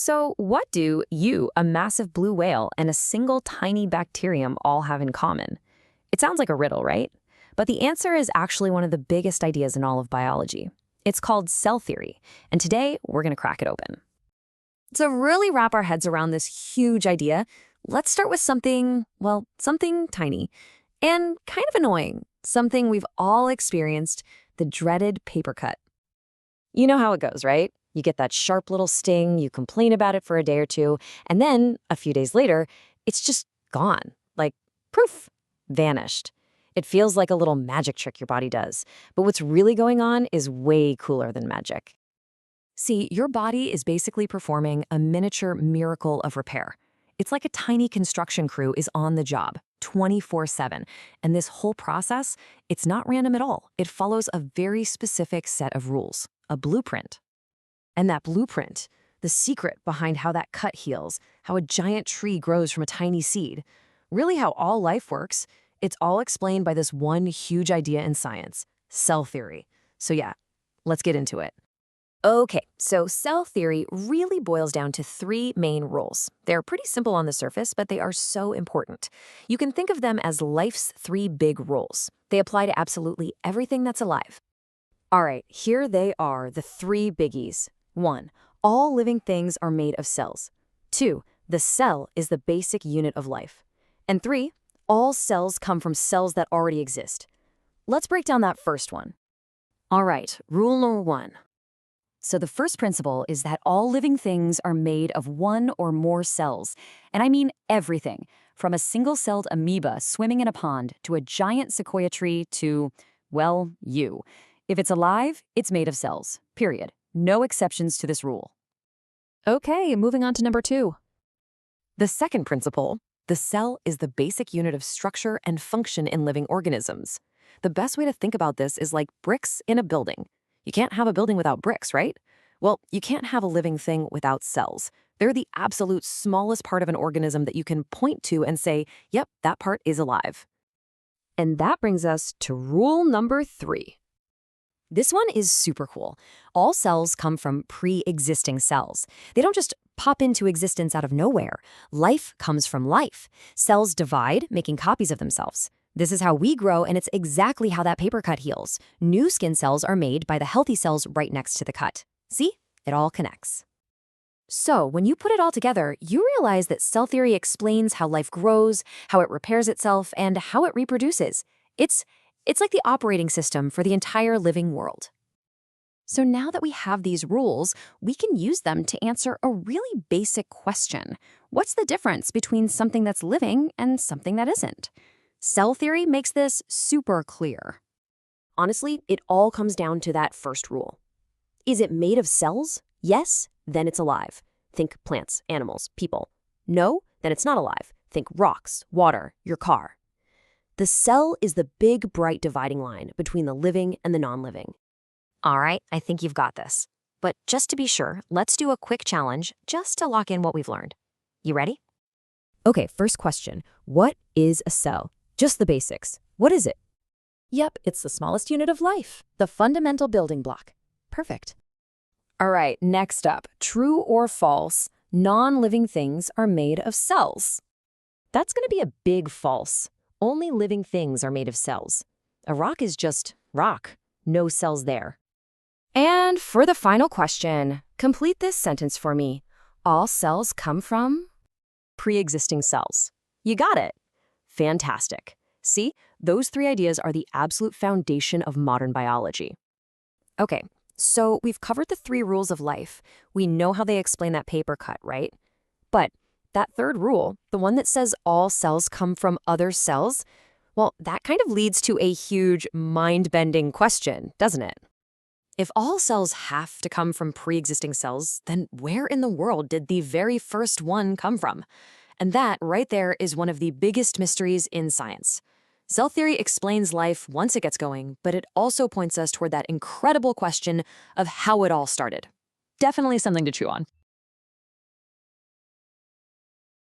So, what do you, a massive blue whale, and a single tiny bacterium all have in common? It sounds like a riddle, right? But the answer is actually one of the biggest ideas in all of biology. It's called cell theory, and today we're going to crack it open. To really wrap our heads around this huge idea, let's start with something, well, something tiny and kind of annoying, something we've all experienced, the dreaded paper cut. You know how it goes, right? You get that sharp little sting, you complain about it for a day or two, and then, a few days later, it's just gone. Like, poof, vanished. It feels like a little magic trick your body does. But what's really going on is way cooler than magic. See, your body is basically performing a miniature miracle of repair. It's like a tiny construction crew is on the job, 24/7. And this whole process, it's not random at all. It follows a very specific set of rules, a blueprint. And that blueprint, the secret behind how that cut heals, how a giant tree grows from a tiny seed, really how all life works, it's all explained by this one huge idea in science, cell theory. So yeah, let's get into it. Okay, so cell theory really boils down to three main rules. They're pretty simple on the surface, but they are so important. You can think of them as life's three big rules. They apply to absolutely everything that's alive. All right, here they are, the three biggies. 1. All living things are made of cells. 2. The cell is the basic unit of life. And 3. All cells come from cells that already exist. Let's break down that first one. All right, rule number 1. So the first principle is that all living things are made of one or more cells. And I mean everything, from a single-celled amoeba swimming in a pond to a giant sequoia tree to, well, you. If it's alive, it's made of cells, period. No exceptions to this rule. Okay, moving on to number 2. The second principle, the cell is the basic unit of structure and function in living organisms. The best way to think about this is like bricks in a building. You can't have a building without bricks, right? Well, you can't have a living thing without cells. They're the absolute smallest part of an organism that you can point to and say, yep, that part is alive. And that brings us to rule number 3. This one is super cool. All cells come from pre-existing cells. They don't just pop into existence out of nowhere. Life comes from life. Cells divide, making copies of themselves. This is how we grow, and it's exactly how that paper cut heals. New skin cells are made by the healthy cells right next to the cut. See? It all connects. So, when you put it all together, you realize that cell theory explains how life grows, how it repairs itself, and how it reproduces. It's like the operating system for the entire living world. So now that we have these rules, we can use them to answer a really basic question. What's the difference between something that's living and something that isn't? Cell theory makes this super clear. Honestly, it all comes down to that first rule. Is it made of cells? Yes, then it's alive. Think plants, animals, people. No, then it's not alive. Think rocks, water, your car. The cell is the big, bright dividing line between the living and the non-living. All right, I think you've got this. But just to be sure, let's do a quick challenge just to lock in what we've learned. You ready? Okay, first question. What is a cell? Just the basics. What is it? Yep, it's the smallest unit of life, the fundamental building block. Perfect. All right, next up. True or false, non-living things are made of cells. That's going to be a big false. Only living things are made of cells. A rock is just rock. No cells there. And for the final question, complete this sentence for me. All cells come from pre-existing cells. You got it. Fantastic. See, those three ideas are the absolute foundation of modern biology. Okay, so we've covered the three rules of life. We know how they explain that paper cut, right? But that third rule, the one that says all cells come from other cells, well, that kind of leads to a huge mind-bending question, doesn't it? If all cells have to come from pre-existing cells, then where in the world did the very first one come from? And that, right there, is one of the biggest mysteries in science. Cell theory explains life once it gets going, but it also points us toward that incredible question of how it all started. Definitely something to chew on.